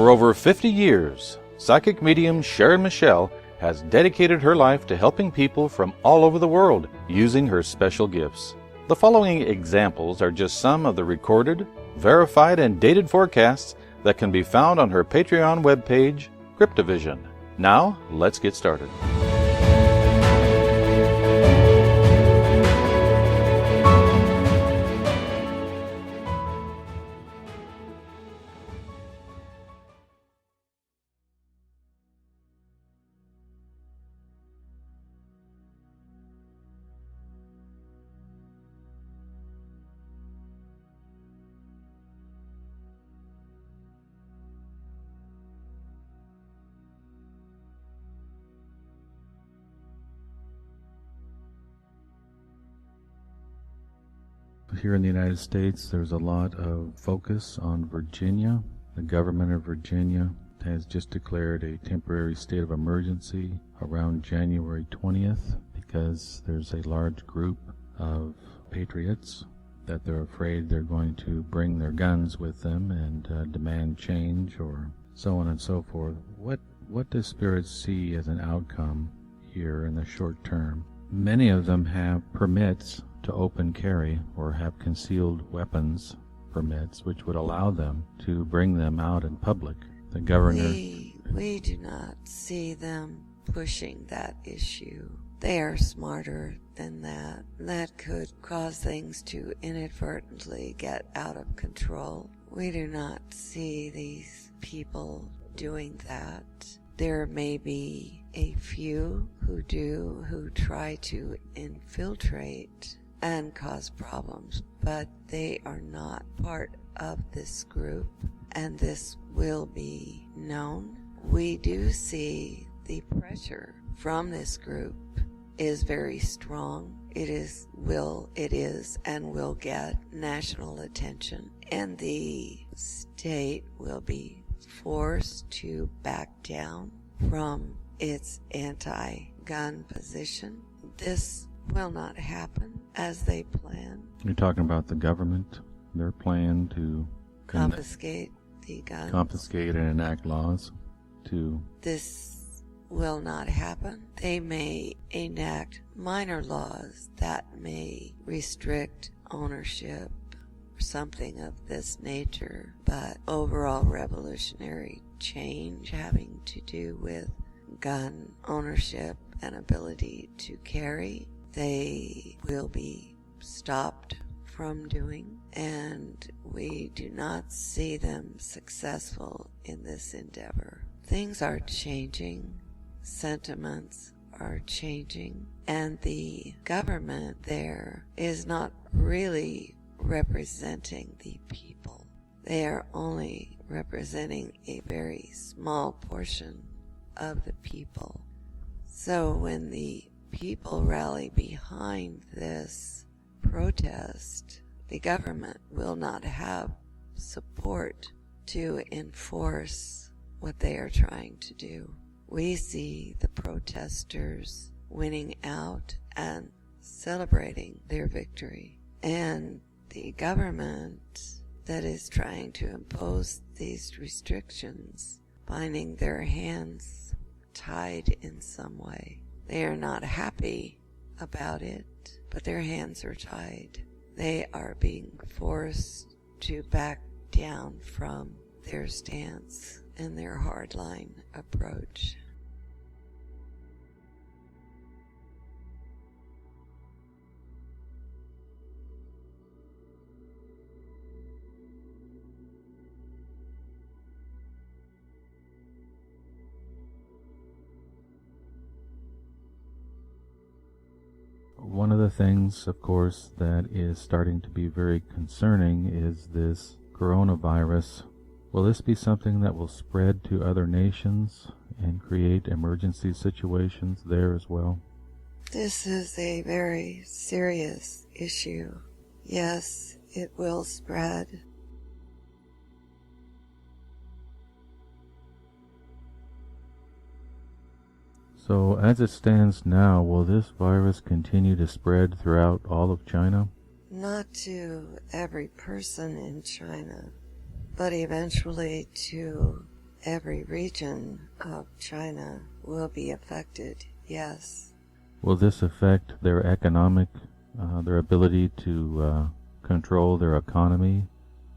For over 50 years, psychic medium Sharon Michelle has dedicated her life to helping people from all over the world using her special gifts. The following examples are just some of the recorded, verified, and dated forecasts that can be found on her Patreon webpage, Cryptovision. Now, let's get started. Here in the United States, there's a lot of focus on Virginia. The government of Virginia has just declared a temporary state of emergency around January 20th because there's a large group of patriots that they're afraid they're going to bring their guns with them and demand change or so on and so forth. What does Spirit see as an outcome here in the short term? Many of them have permits to open carry or have concealed weapons permits, which would allow them to bring them out in public. The governor... We do not see them pushing that issue. They are smarter than that. That could cause things to inadvertently get out of control. We do not see these people doing that. There may be a few who try to infiltrate and cause problems, but they are not part of this group, and this will be known. We do see the pressure from this group is very strong. It is and will get national attention, and the state will be forced to back down from its anti-gun position. This will not happen as they plan. You're talking about the government, their plan to confiscate the guns. Confiscate and enact laws to... This will not happen. They may enact minor laws that may restrict ownership or something of this nature, but overall revolutionary change having to do with gun ownership and ability to carry, they will be stopped from doing, and we do not see them successful in this endeavor. Things are changing, sentiments are changing, and the government there is not really representing the people. They are only representing a very small portion of the people. So when the people rally behind this protest, the government will not have support to enforce what they are trying to do. We see the protesters winning out and celebrating their victory, and the government that is trying to impose these restrictions finding their hands tied in some way. They are not happy about it, but their hands are tied. They are being forced to back down from their stance and their hardline approach. One of the things, of course, that is starting to be very concerning is this coronavirus. Will this be something that will spread to other nations and create emergency situations there as well? This is a very serious issue. Yes, it will spread. So as it stands now, will this virus continue to spread throughout all of China? Not to every person in China, but eventually to every region of China will be affected, yes. Will this affect their economic, their ability to control their economy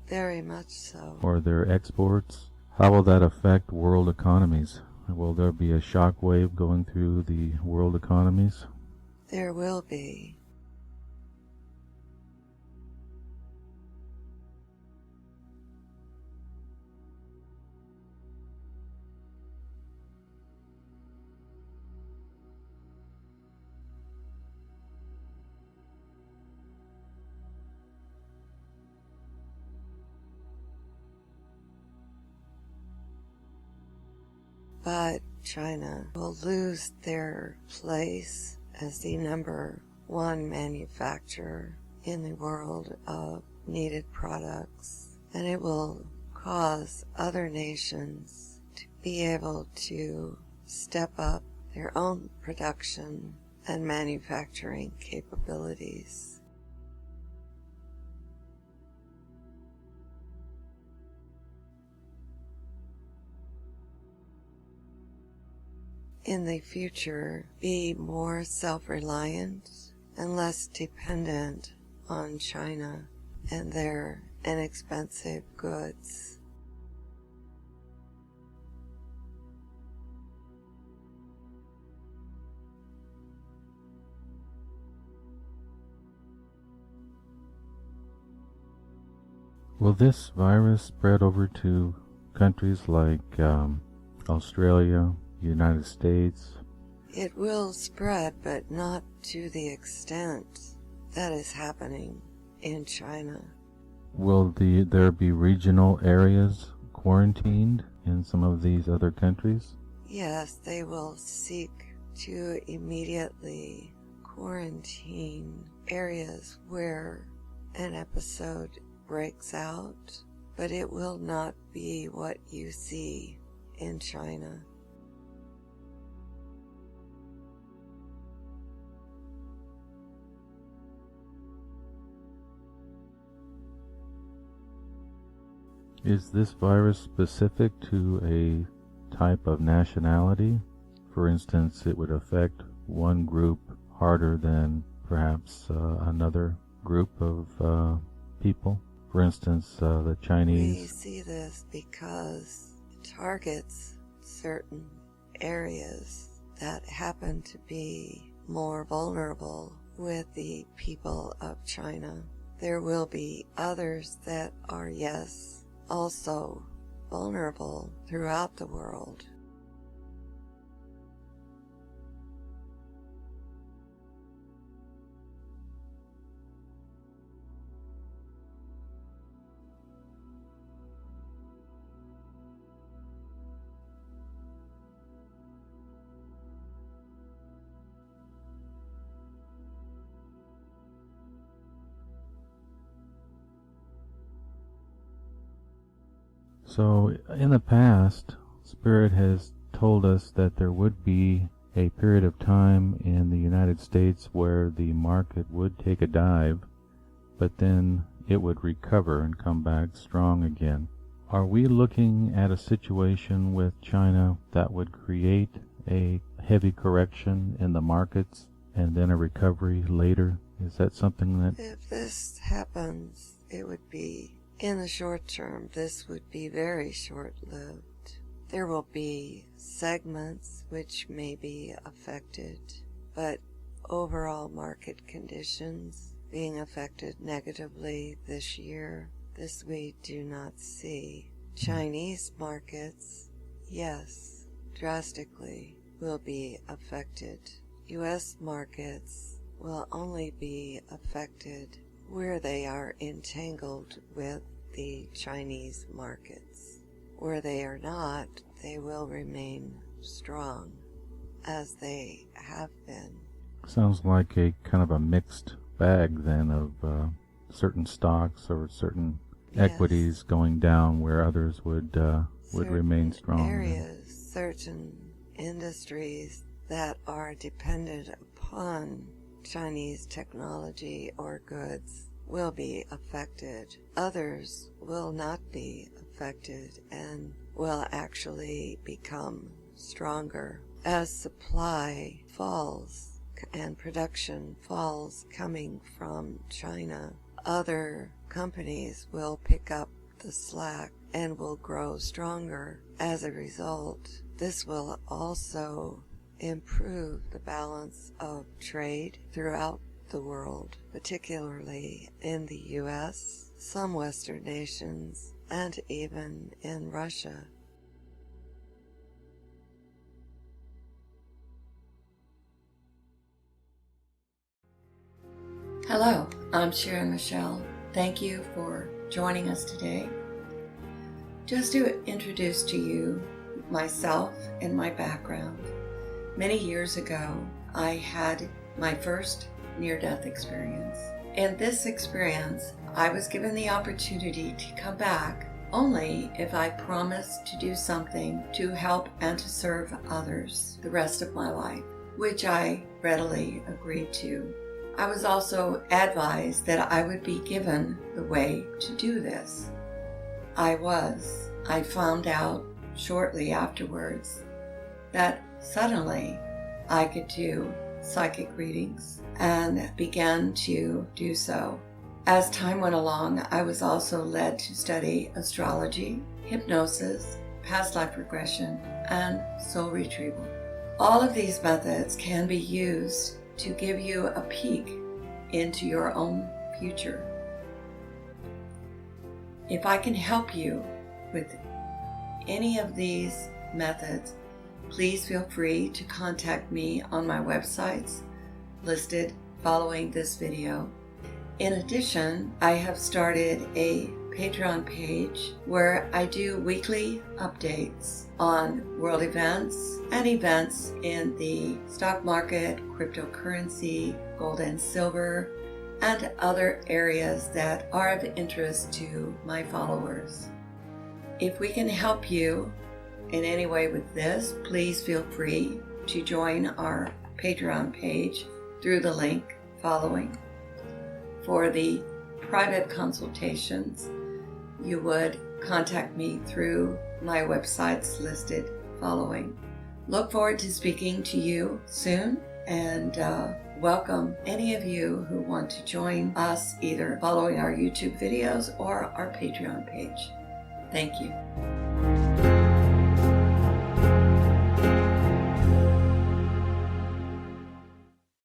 Very much so. or their exports? How will that affect world economies? Will there be a shock wave going through the world economies? There will be. But China will lose their place as the number one manufacturer in the world of needed products, and it will cause other nations to be able to step up their own production and manufacturing capabilities. In the future, be more self-reliant and less dependent on China and their inexpensive goods. Will this virus spread over to countries like Australia, United States? It will spread, but not to the extent that is happening in China. Will there be regional areas quarantined in some of these other countries? Yes, they will seek to immediately quarantine areas where an episode breaks out, but it will not be what you see in China. Is this virus specific to a type of nationality? For instance, it would affect one group harder than perhaps another group of people. For instance, the Chinese. We see this because it targets certain areas that happen to be more vulnerable with the people of China. There will be others that are, yes, also vulnerable throughout the world. So in the past, Spirit has told us that there would be a period of time in the United States where the market would take a dive, but then it would recover and come back strong again. Are we looking at a situation with China that would create a heavy correction in the markets and then a recovery later? Is that something that... If this happens, it would be, in the short term, this would be very short-lived. There will be segments which may be affected, but overall market conditions being affected negatively this year, this we do not see. Chinese markets, yes, drastically will be affected. U.S. markets will only be affected where they are entangled with the Chinese markets. Where they are not, they will remain strong, as they have been. Sounds like a kind of a mixed bag then of certain stocks or certain equities going down where others would remain strong. Areas, certain industries that are dependent upon Chinese technology or goods will be affected. Others will not be affected, and will actually become stronger. As supply falls and production falls coming from China, other companies will pick up the slack and will grow stronger. As a result, this will also improve the balance of trade throughout the world, particularly in the U.S., some Western nations, and even in Russia. Hello, I'm Sharon Michelle. Thank you for joining us today. Just to introduce to you myself and my background. Many years ago, I had my first near-death experience. In this experience, I was given the opportunity to come back only if I promised to do something to help and to serve others the rest of my life, which I readily agreed to. I was also advised that I would be given the way to do this. I found out shortly afterwards that suddenly I could do psychic readings and began to do so. As time went along, I was also led to study astrology, hypnosis, past life regression, and soul retrieval. All of these methods can be used to give you a peek into your own future. If I can help you with any of these methods, please feel free to contact me on my websites listed following this video. In addition, I have started a Patreon page where I do weekly updates on world events and events in the stock market, cryptocurrency, gold and silver, and other areas that are of interest to my followers. If we can help you in any way with this, please feel free to join our Patreon page through the link following. For the private consultations, you would contact me through my websites listed following. Look forward to speaking to you soon, and welcome any of you who want to join us either following our YouTube videos or our Patreon page. Thank you.